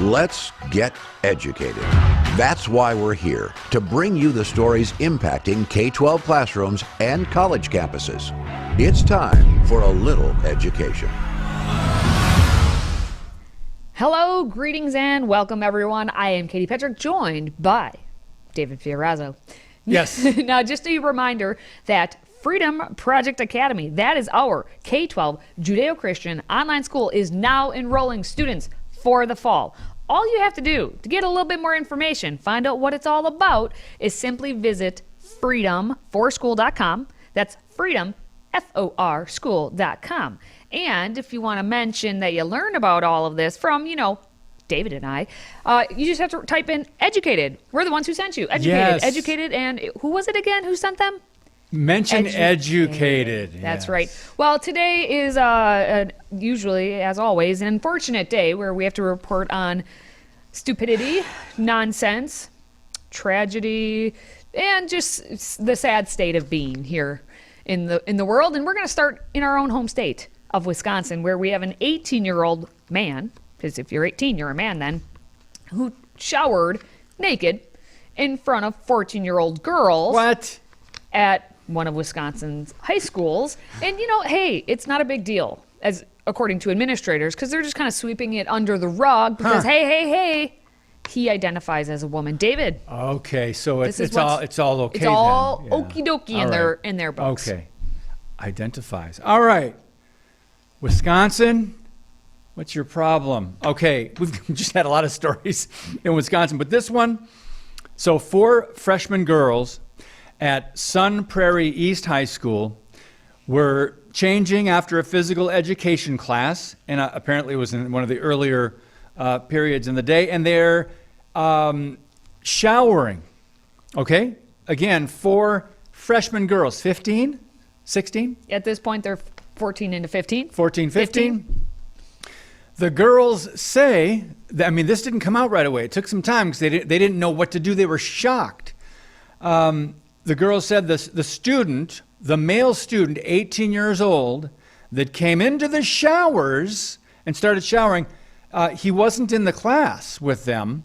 Let's get educated. That's why we're here, to bring you the stories impacting K-12 classrooms and college campuses. It's time for a little education. Hello, greetings, and welcome, everyone. I am Katie Petrick, joined by David Fiorazzo. Yes. Now, just a reminder that Freedom Project Academy, that is our K-12 Judeo-Christian online school, is now enrolling students for the fall. All you have to do to get a little bit more information, find out what it's all about, is simply visit freedomforschool.com. That's freedom, F-O-R, school.com. And if you want to mention that you learn about all of this from, David and I, you just have to type in educated. We're the ones who sent you. Educated, yes. Educated, and who was it again who sent them? Mention educated. That's yes. right. Well, today is usually, as always, an unfortunate day where we have to report on stupidity, nonsense, tragedy, and just the sad state of being here in the world. And we're going to start in our own home state of Wisconsin, where we have an 18-year-old man, because if you're 18, you're a man then, who showered naked in front of 14-year-old girls. What? At one of Wisconsin's high schools. And, hey, it's not a big deal, as according to administrators, because they're just kind of sweeping it under the rug because, hey, he identifies as a woman. David. Okay, so it's all okay. It's all then. okie dokie in their books. Okay, identifies. All right, Wisconsin. What's your problem? Okay, we've just had a lot of stories in Wisconsin, but this one. So 4 freshman girls at Sun Prairie East High School were changing after a physical education class, and apparently it was in one of the earlier periods in the day, and they're showering. Okay? Again, 4 freshman girls, 15, 16? At this point, they're 14 into 15. 14, 15. The girls say, this didn't come out right away. It took some time because they didn't know what to do. They were shocked. The girls said the male student, 18 years old, that came into the showers and started showering, he wasn't in the class with them.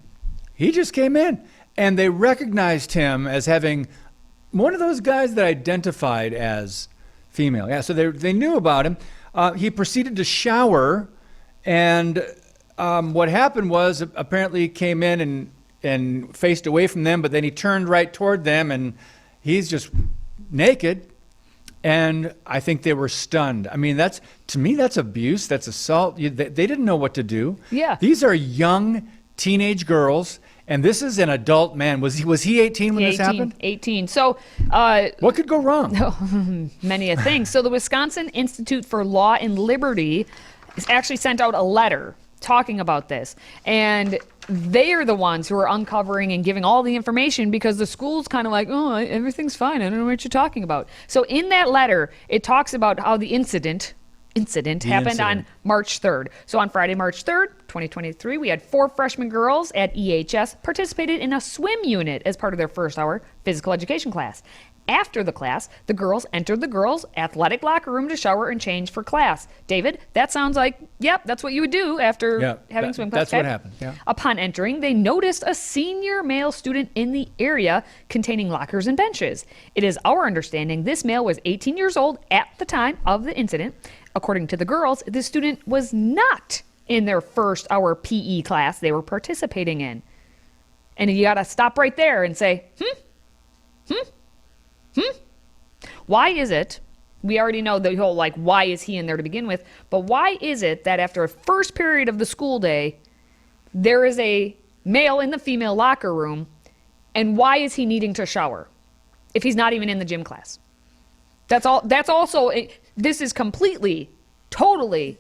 He just came in. And they recognized him as having one of those guys that identified as female. Yeah, so they knew about him. He proceeded to shower, and what happened was apparently he came in and faced away from them, but then he turned right toward them, and he's just naked, and I think they were stunned. To me, that's abuse. That's assault. They didn't know what to do. Yeah. These are young teenage girls, and this is an adult man. Was he 18 when this happened? 18. So, what could go wrong? Many a thing. So the Wisconsin Institute for Law and Liberty has actually sent out a letter talking about this, and they are the ones who are uncovering and giving all the information because the school's kind of like, everything's fine. I don't know what you're talking about. So in that letter, it talks about how the incident happened on March 3rd. So on Friday, March 3rd, 2023, we had 4 freshman girls at EHS participated in a swim unit as part of their first hour physical education class. After the class, the girls entered the girls' athletic locker room to shower and change for class. David, that sounds like, that's what you would do after having swim class. That's what happened. Yeah. Upon entering, they noticed a senior male student in the area containing lockers and benches. It is our understanding this male was 18 years old at the time of the incident. According to the girls, the student was not in their first hour PE class they were participating in. And you got to stop right there and say, Why is it, we already know the whole, why is he in there to begin with, but why is it that after a first period of the school day, there is a male in the female locker room, and why is he needing to shower if he's not even in the gym class? This is completely, totally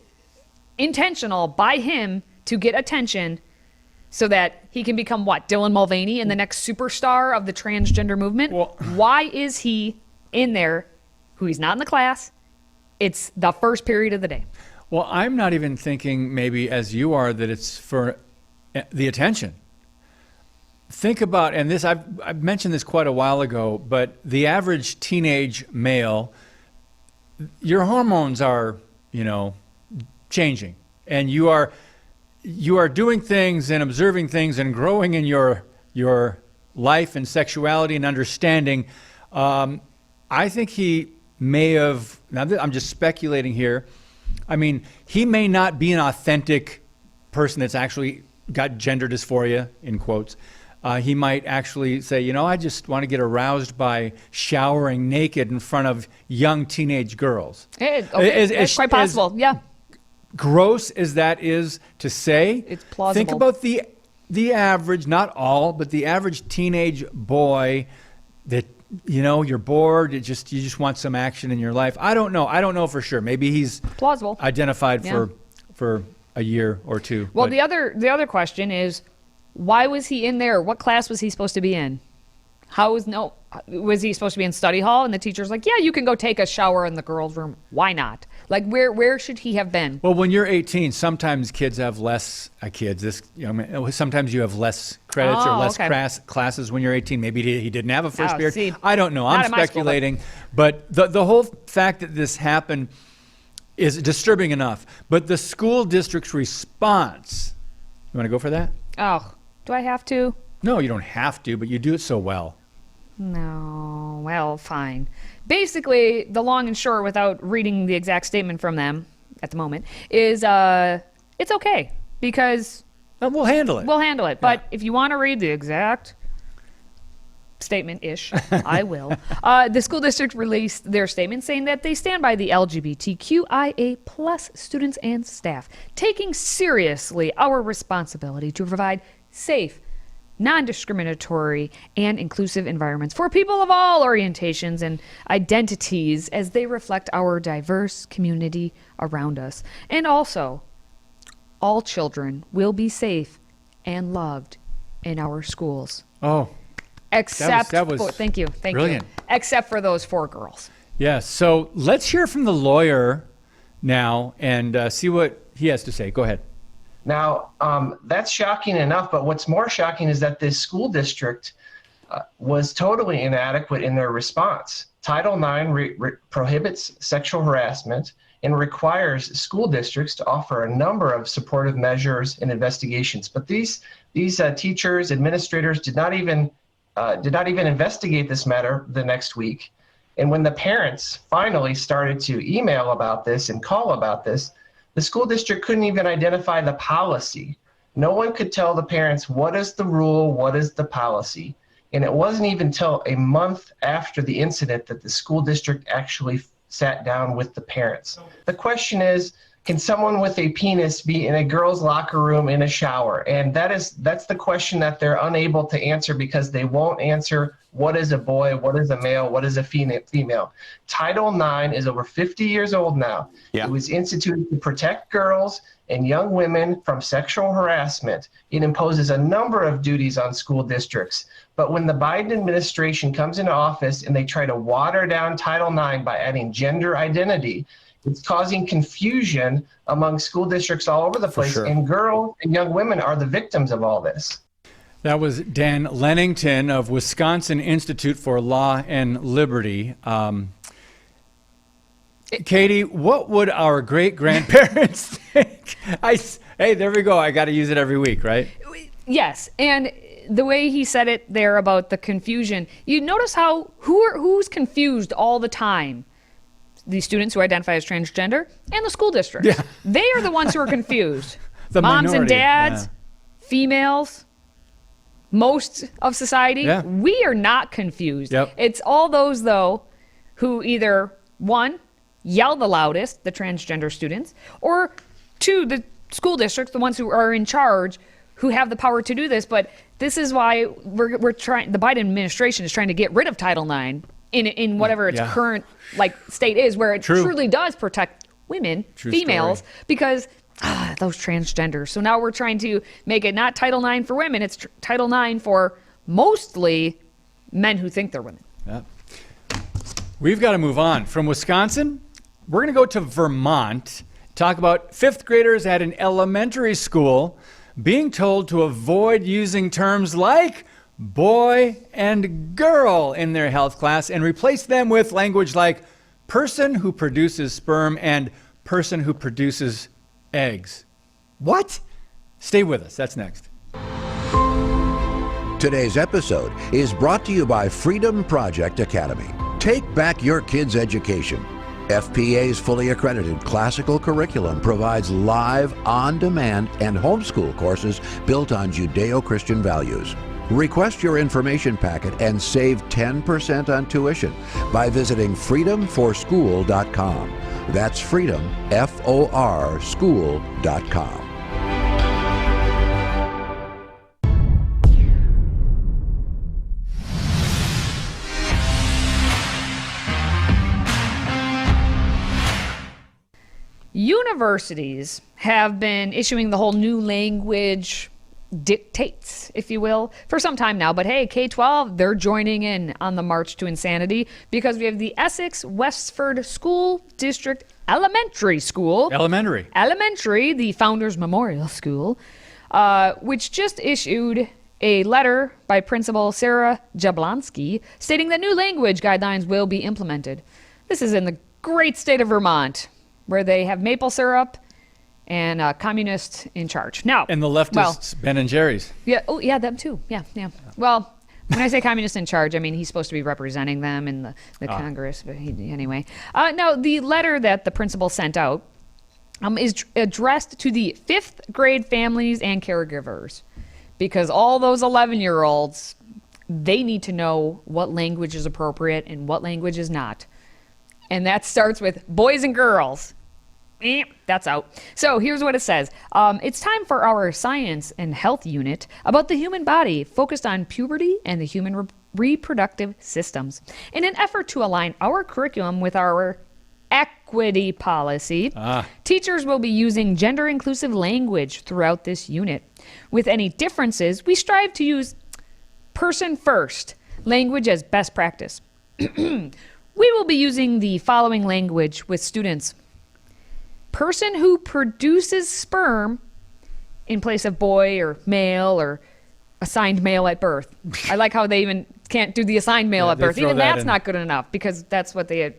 intentional by him to get attention so that he can become Dylan Mulvaney and the next superstar of the transgender movement? Well, why is he in there who he's not in the class? It's the first period of the day. Well, I'm not even thinking maybe as you are that it's for the attention. Think about, and this I've mentioned this quite a while ago, but the average teenage male, your hormones are, changing, and you are you are doing things and observing things and growing in your life and sexuality and understanding. I think he may have, now I'm just speculating here. I mean, he may not be an authentic person that's actually got gender dysphoria, in quotes. He might actually say, I just want to get aroused by showering naked in front of young teenage girls. It's quite possible, yeah. Gross as that is to say, it's plausible. Think about the average, not all, but the average teenage boy that, you're bored, you just want some action in your life. I don't know for sure. Maybe he's plausible, identified for a year or two. Well, the other question is, why was he in there? What class was he supposed to be in? Was he supposed to be in study hall? And the teacher's like, yeah, you can go take a shower in the girls' room. Why not? Like, where should he have been? Well, when you're 18, sometimes kids have less sometimes you have less credits or less classes when you're 18. Maybe he didn't have a first period. See, I don't know. I'm speculating. But the whole fact that this happened is disturbing enough. But the school district's response, you want to go for that? Oh, do I have to? No, you don't have to, but you do it so well. No, well, fine. Basically, the long and short, without reading the exact statement from them at the moment, is it's okay because we'll handle it. We'll handle it. But if you want to read the exact statement-ish, I will. The school district released their statement saying that they stand by the LGBTQIA plus students and staff, taking seriously our responsibility to provide safe, non-discriminatory, and inclusive environments for people of all orientations and identities as they reflect our diverse community around us. And also, all children will be safe and loved in our schools. Oh, except that was thank you. Brilliant. Except for those 4 girls. Yeah, so let's hear from the lawyer now and see what he has to say. Go ahead. Now, that's shocking enough, but what's more shocking is that this school district was totally inadequate in their response. Title IX prohibits sexual harassment and requires school districts to offer a number of supportive measures and investigations. But these teachers, administrators did not even investigate this matter the next week. And when the parents finally started to email about this and call about this, the school district couldn't even identify the policy. No one could tell the parents what is the rule, what is the policy. And it wasn't even until a month after the incident that the school district actually sat down with the parents. The question is, can someone with a penis be in a girl's locker room in a shower? And that's the question that they're unable to answer because they won't answer what is a boy, what is a male, what is a female. Title IX is over 50 years old now. Yeah. It was instituted to protect girls and young women from sexual harassment. It imposes a number of duties on school districts. But when the Biden administration comes into office and they try to water down Title IX by adding gender identity, it's causing confusion among school districts all over the place. Sure. And girls and young women are the victims of all this. That was Dan Lennington of Wisconsin Institute for Law and Liberty. Katie, what would our great-grandparents think? Hey, there we go. I got to use it every week, right? Yes, and the way he said it there about the confusion, you notice who's confused all the time? The students who identify as transgender and the school districts. Yeah. They are the ones who are confused. The moms minority, and dads, females, most of society, we are not confused. Yep. It's all those, though, who either, 1, yell the loudest, the transgender students, or 2, the school districts, the ones who are in charge, who have the power to do this. But this is why we're trying. The Biden administration is trying to get rid of Title IX in whatever its current state is, where it truly does protect women, females, because those transgenders. So now we're trying to make it not Title IX for women, it's Title IX for mostly men who think they're women. Yeah. We've got to move on. From Wisconsin, we're going to go to Vermont, talk about 5th graders at an elementary school being told to avoid using terms like boy and girl in their health class and replace them with language like person who produces sperm and person who produces eggs. What? Stay with us. That's next. Today's episode is brought to you by FreedomProject Academy. Take back your kids' education. FPA's fully accredited classical curriculum provides live, on-demand, and homeschool courses built on Judeo-Christian values. Request your information packet and save 10% on tuition by visiting freedomforschool.com. That's freedom, F-O-R, school.com. Universities have been issuing the whole new language dictates, if you will, for some time now. But hey, K-12, they're joining in on the march to insanity because we have the Essex Westford School District Elementary School. Elementary, the Founders Memorial School, which just issued a letter by Principal Sarah Jablonski stating that new language guidelines will be implemented. This is in the great state of Vermont, where they have maple syrup and communists in charge. Now, And the leftists, Ben and Jerry's. yeah, oh yeah, them too. Yeah. Well, when I say communist in charge, I mean he's supposed to be representing them in the Congress. But anyway, no, the letter that the principal sent out is addressed to the 5th grade families and caregivers, because all those 11-year-olds, they need to know what language is appropriate and what language is not. And that starts with boys and girls. That's out. So here's what it says. It's time for our science and health unit about the human body, focused on puberty and the human reproductive systems. In an effort to align our curriculum with our equity policy, teachers will be using gender-inclusive language throughout this unit. With any differences, we strive to use person-first language as best practice. We will be using the following language with students. Person who produces sperm in place of boy or male or assigned male at birth. I like how they even can't do the assigned male at birth. Even that's not good enough, because that's what they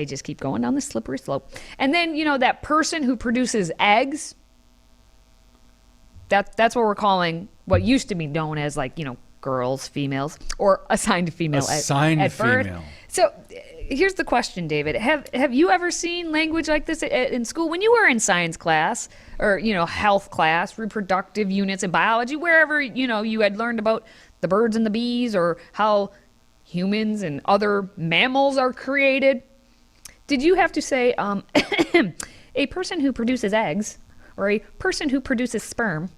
just keep going down the slippery slope. And then, that person who produces eggs, that's what we're calling what used to be known as girls, females, or assigned female at birth. Female. So here's the question, David. Have you ever seen language like this in school? When you were in science class or, health class, reproductive units in biology, wherever, you had learned about the birds and the bees or how humans and other mammals are created, did you have to say a person who produces eggs or a person who produces sperm?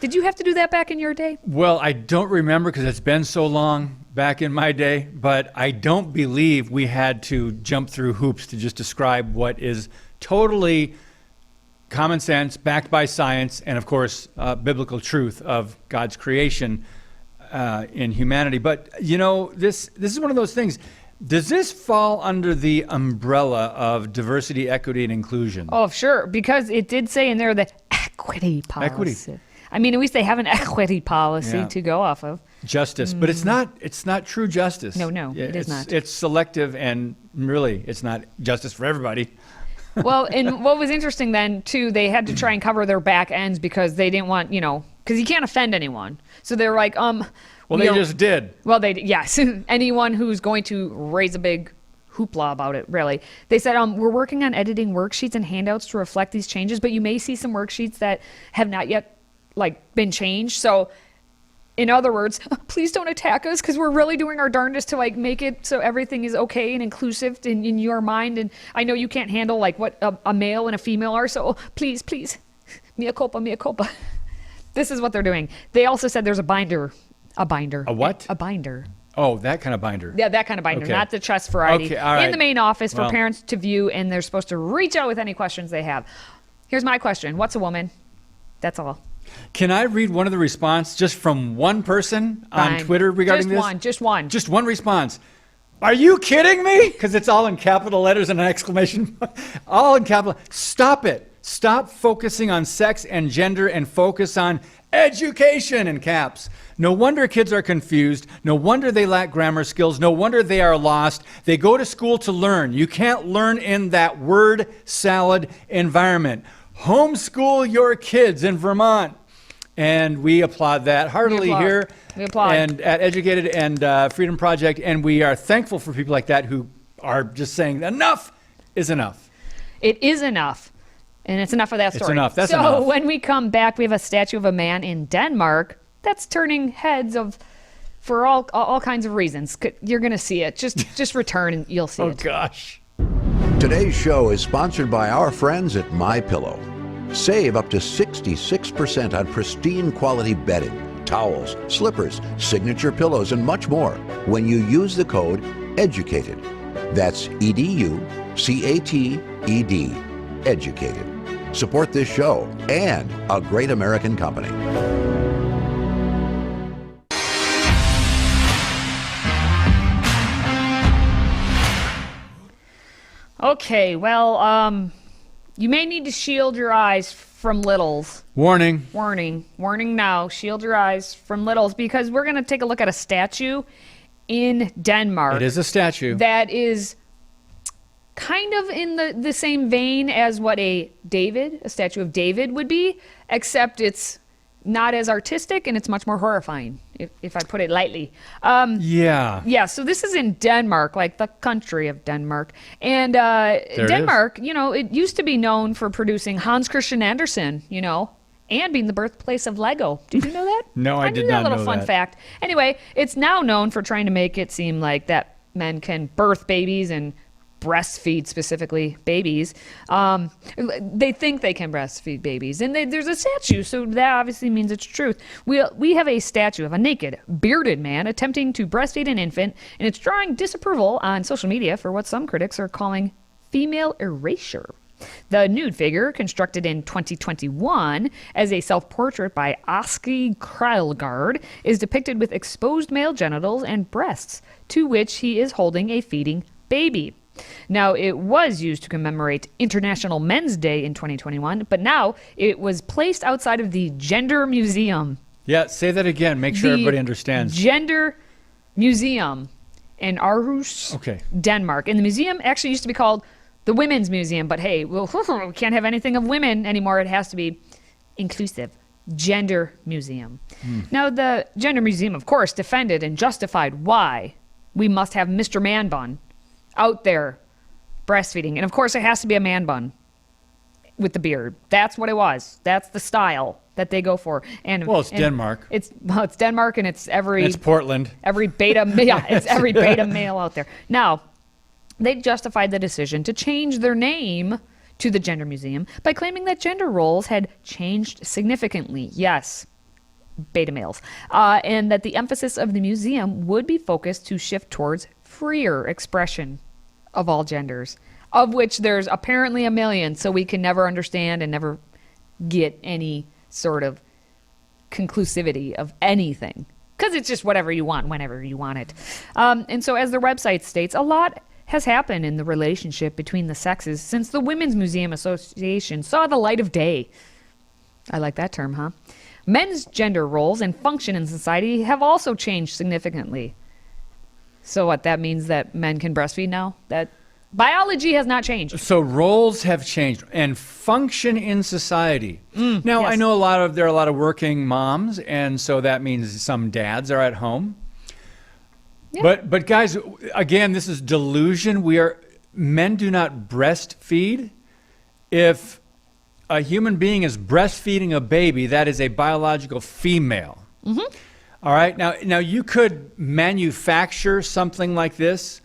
Did you have to do that back in your day? Well, I don't remember because it's been so long back in my day, but I don't believe we had to jump through hoops to just describe what is totally common sense, backed by science, and of course, biblical truth of God's creation in humanity. But, this is one of those things. Does this fall under the umbrella of diversity, equity, and inclusion? Oh, sure, because it did say in there the equity policy. Equity. I mean, at least they have an equity policy to go off of. Justice, but it's not true justice. No, it is not. It's selective, and really, it's not justice for everybody. Well, and what was interesting then, too, they had to try and cover their back ends because they didn't want, because you can't offend anyone. So they were like, Well, they just did. Well, yes. Anyone who's going to raise a big hoopla about it, really. They said, we're working on editing worksheets and handouts to reflect these changes, but you may see some worksheets that have not yet been changed. So in other words, please don't attack us, because we're really doing our darndest to make it so everything is okay and inclusive in your mind. And I know you can't handle what a male and a female are. So please, mea culpa, mea culpa. This is what they're doing. They also said there's a binder. A what? A binder. Oh, that kind of binder. Yeah, that kind of binder, not the chest variety. Okay, all right. In the main office for parents to view, and they're supposed to reach out with any questions they have. Here's my question. What's a woman? That's all. Can I read one of the response just from one person on Twitter regarding this? Just one. Just one response. Are you kidding me? Because it's all in capital letters and an exclamation. All in capital. Stop it. Stop focusing on sex and gender and focus on education in caps. No wonder kids are confused. No wonder they lack grammar skills. No wonder they are lost. They go to school to learn. You can't learn in that word salad environment. Homeschool your kids in Vermont. And we applaud that heartily applaud. here. We applaud. And at Educated and Freedom Project. And we are thankful for people like that who are just saying enough is enough. It is enough. And it's enough of that story. It's enough. That's so enough. when we come back, we have a statue of a man in Denmark that's turning heads for all kinds of reasons. You're going to see it. Just return and you'll see it. Oh, gosh. Today's show is sponsored by our friends at MyPillow. Save up to 66% on pristine quality bedding, towels, slippers, signature pillows, and much more when you use the code EDUCATED. That's EDUCATED. Educated. Support this show and a great American company. Okay, well, you may need to shield your eyes from littles. Warning. Warning now. Shield your eyes from littles because we're going to take a look at a statue in Denmark. It is a statue. That is kind of in the same vein as what a statue of David would be, except it's not as artistic and it's much more horrifying, if I put it lightly. Yeah. Yeah, so this is in Denmark, like the country of Denmark. And Denmark, it used to be known for producing Hans Christian Andersen, and being the birthplace of Lego. Did you know that? No, I did not know that. A little fun fact. Anyway, it's now known for trying to make it seem like that men can birth babies and breastfeed specifically babies. They think they can breastfeed babies, and there's a statue, so that obviously means it's truth. We have a statue of a naked, bearded man attempting to breastfeed an infant, and it's drawing disapproval on social media for what some critics are calling female erasure. The nude figure, constructed in 2021 as a self-portrait by Aski Krejlgaard, is depicted with exposed male genitals and breasts, to which he is holding a feeding baby. Now, it was used to commemorate International Men's Day in 2021, but now it was placed outside of the Gender Museum. Yeah, say that again. Make sure everybody understands. Gender Museum in Aarhus, Denmark. And the museum actually used to be called the Women's Museum, but hey, we can't have anything of women anymore. It has to be inclusive. Gender Museum. Now, the Gender Museum, of course, defended and justified why we must have Mr. Man Bun out there breastfeeding. And of course, it has to be a man bun with the beard. That's what it was. That's the style that they go for. And it's Denmark. It's Denmark, and it's Portland. Every beta, it's every beta male out there. Now, they justified the decision to change their name to the Gender Museum by claiming that gender roles had changed significantly. Yes, beta males. And that the emphasis of the museum would be focused to shift towards freer expression of all genders, of which there's apparently a million, so we can never understand and never get any sort of conclusivity of anything, because it's just whatever you want, whenever you want it. And so, as their website states, a lot has happened in the relationship between the sexes since the Women's Museum Association saw the light of day. I like that term, huh? Men's gender roles and function in society have also changed significantly. So what, that means that men can breastfeed now? That biology has not changed. So roles have changed and function in society. Now, yes. I know there are a lot of working moms, and so that means some dads are at home. Yeah. But guys, again, this is delusion. Men do not breastfeed. If a human being is breastfeeding a baby, that is a biological female. Mm-hmm. All right. Now you could manufacture something like this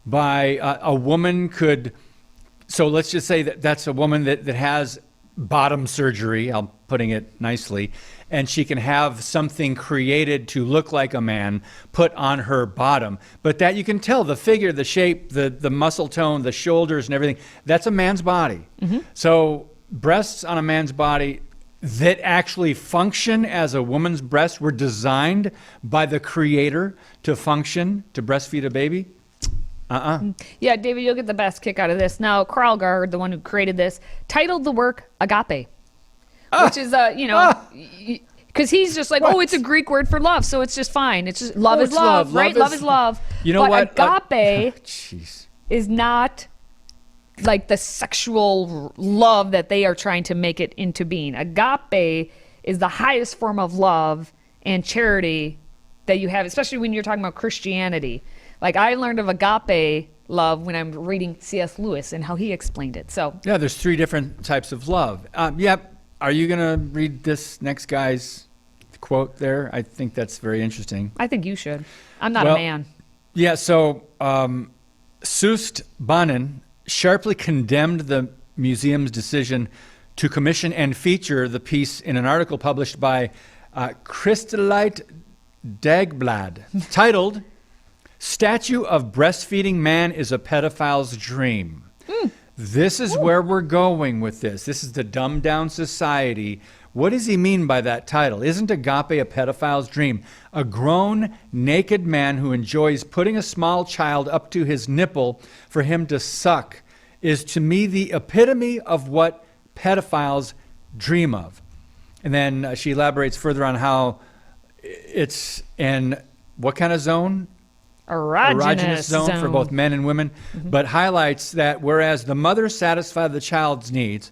by a woman could. So let's just say that's a woman that has bottom surgery. I'm putting it nicely, and she can have something created to look like a man put on her bottom. But that you can tell the figure, the shape, the muscle tone, the shoulders, and everything. That's a man's body. Mm-hmm. So breasts on a man's body that actually function as a woman's breast were designed by the creator to function, to breastfeed a baby? Yeah, David, you'll get the best kick out of this. Now, Krejlgaard, the one who created this, titled the work agape, which is, because he's just like, it's a Greek word for love, so it's just fine. It's just love is love, right? Love is love. You know what? Agape is not like the sexual love that they are trying to make it into being. Agape is the highest form of love and charity that you have, especially when you're talking about Christianity. Like, I learned of agape love when I'm reading C.S. Lewis and how he explained it. So Yeah, there's 3 different types of love. Yep. Are you going to read this next guy's quote there? I think that's very interesting. I think you should. I'm not a man. Yeah, so Soest Bonin sharply condemned the museum's decision to commission and feature the piece in an article published by Kristeleit Dagblad titled, "Statue of Breastfeeding Man is a Pedophile's Dream." This is where we're going with this. This is the dumbed down society. What does he mean by that title? Isn't agape a pedophile's dream? A grown, naked man who enjoys putting a small child up to his nipple for him to suck is, to me, the epitome of what pedophiles dream of. And then she elaborates further on how it's in what kind of zone? Erogenous zone for both men and women, but highlights that whereas the mother satisfies the child's needs,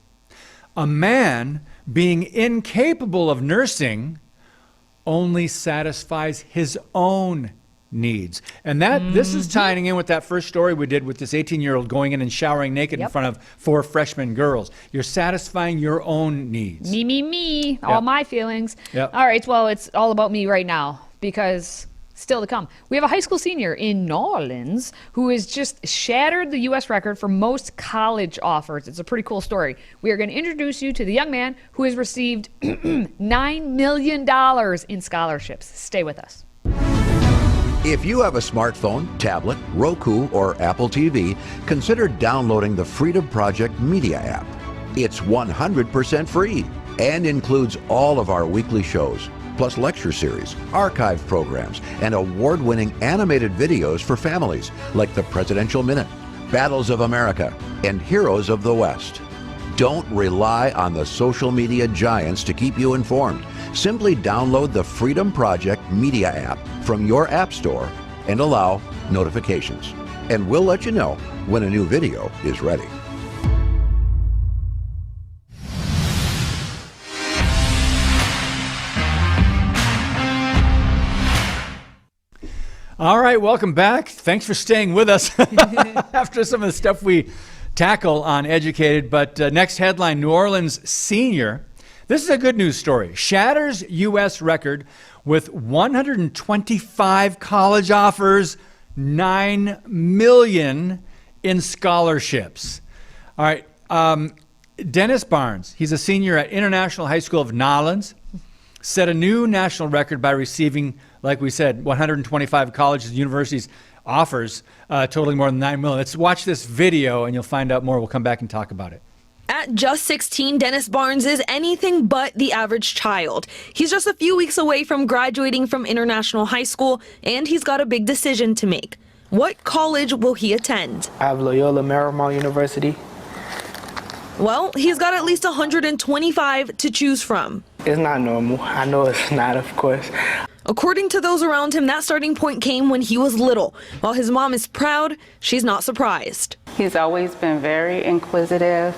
a man, being incapable of nursing, only satisfies his own needs. And that this is tying in with that first story we did with this 18-year-old going in and showering naked in front of 4 freshman girls. You're satisfying your own needs. Me, all my feelings. Yep. All right, well, it's all about me right now because still to come. We have a high school senior in New Orleans who has just shattered the U.S. record for most college offers. It's a pretty cool story. We are going to introduce you to the young man who has received $9 million in scholarships. Stay with us. If you have a smartphone, tablet, Roku, or Apple TV, consider downloading the Freedom Project Media app. It's 100% free and includes all of our weekly shows, plus lecture series, archive programs, and award-winning animated videos for families like the Presidential Minute, Battles of America, and Heroes of the West. Don't rely on the social media giants to keep you informed. Simply download the Freedom Project Media app from your app store and allow notifications. And we'll let you know when a new video is ready. All right, welcome back. Thanks for staying with us after some of the stuff we tackle on Educated. But next headline, New Orleans senior. This is a good news story. Shatters U.S. record with 125 college offers, $9 million in scholarships. All right, Dennis Barnes, he's a senior at International High School of New Orleans, set a new national record by receiving, like we said, 125 colleges and universities offers, totaling more than $9 million. Let's watch this video and you'll find out more. We'll come back and talk about it. At just 16, Dennis Barnes is anything but the average child. He's just a few weeks away from graduating from International High School, and he's got a big decision to make. What college will he attend? I have Loyola Marymount University. Well, he's got at least 125 to choose from. It's not normal. I know it's not, of course. According to those around him, that starting point came when he was little. While his mom is proud, she's not surprised. He's always been very inquisitive,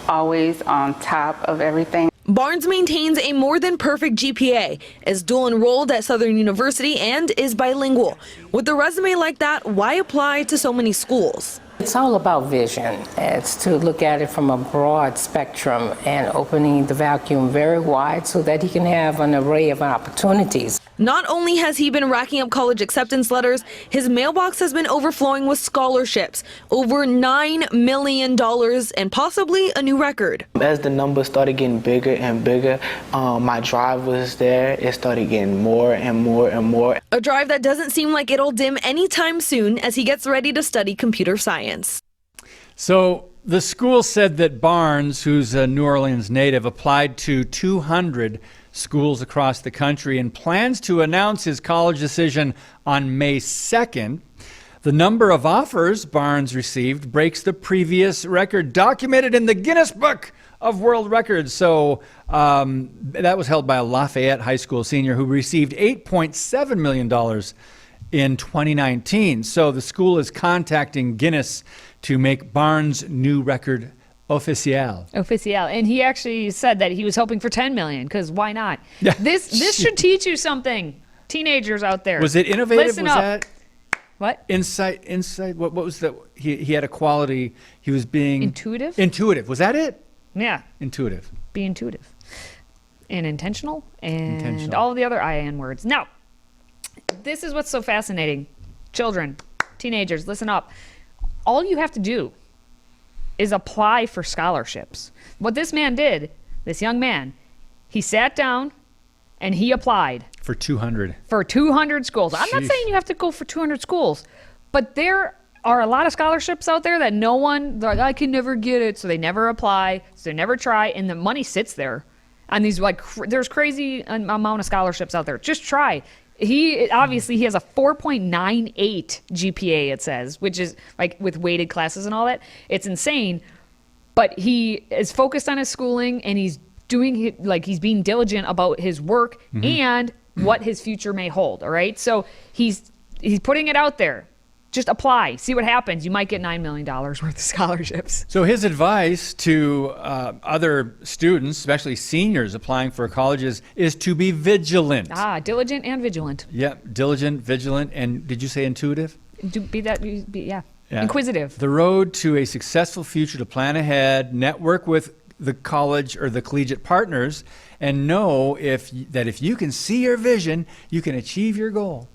always on top of everything. Barnes maintains a more than perfect GPA, is dual enrolled at Southern University, and is bilingual. With a resume like that, why apply to so many schools? It's all about vision. It's to look at it from a broad spectrum and opening the vacuum very wide so that he can have an array of opportunities. Not only has he been racking up college acceptance letters, his mailbox has been overflowing with scholarships, over $9 million and possibly a new record. As the numbers started getting bigger and bigger, my drive was there. It started getting more and more and more. A drive that doesn't seem like it'll dim anytime soon as he gets ready to study computer science. So the school said that Barnes, who's a New Orleans native, applied to 200 schools across the country and plans to announce his college decision on May 2nd. The number of offers Barnes received breaks the previous record documented in the Guinness Book of World Records. So that was held by a Lafayette High School senior who received $8.7 million in 2019. So the school is contacting Guinness to make Barnes' new record Oficial. And he actually said that he was hoping for 10 million because why not? Yeah. This should teach you something, teenagers out there. Was it innovative? Listen was up. that What? insight? What was that? He had a quality. He was being Intuitive? Intuitive. Was that it? Yeah. Intuitive. Be intuitive and intentional and Intentional. all of the other IN words. Now, this is what's so fascinating. Children, teenagers, listen up. All you have to do is apply for scholarships. What this man did, this young man, he sat down and he applied For 200. for 200 schools. I'm not Sheesh. saying you have to go for 200 schools, but there are a lot of scholarships out there that no one, they're like, I can never get it, so they never apply, so they never try, and the money sits there. And these there's crazy amount of scholarships out there. Just try. He has a 4.98 GPA, it says, which is like with weighted classes and all that. It's insane. But he is focused on his schooling and he's doing he's being diligent about his work and what his future may hold. All right. So he's putting it out there. Just apply, see what happens. You might get $9 million worth of scholarships. So his advice to other students, especially seniors applying for colleges, is to be vigilant. Diligent and vigilant. Yep, diligent, vigilant, and did you say intuitive? Yeah. Yeah. Inquisitive. The road to a successful future, to plan ahead, network with the college or the collegiate partners, and know that if you can see your vision, you can achieve your goal.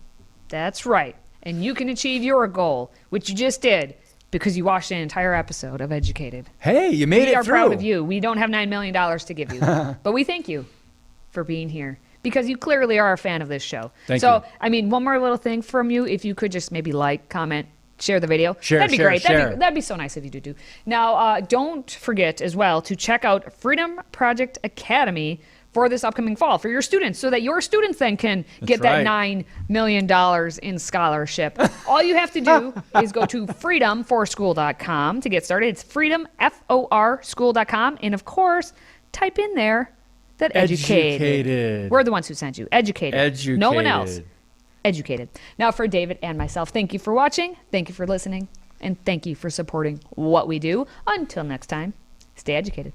That's right. And you can achieve your goal, which you just did because you watched an entire episode of Educated. Hey, you made We it are through. proud of you. We don't have $9 million to give you, but we thank you for being here because you clearly are a fan of this show. Thank you. I mean, one more little thing from you. If you could just maybe like, comment, share the video. Share, that'd be share, great. share. That'd be so nice of you to do. Now, don't forget as well to check out Freedom Project Academy for this upcoming fall for your students so that your students then can get that $9 million in scholarship. All you have to do is go to freedomforschool.com to get started. It's freedom, FOR school.com. And of course, type in there that educated. We're the ones who sent you. Educated. No one else. Educated. Now for David and myself, thank you for watching. Thank you for listening. And thank you for supporting what we do. Until next time, stay educated.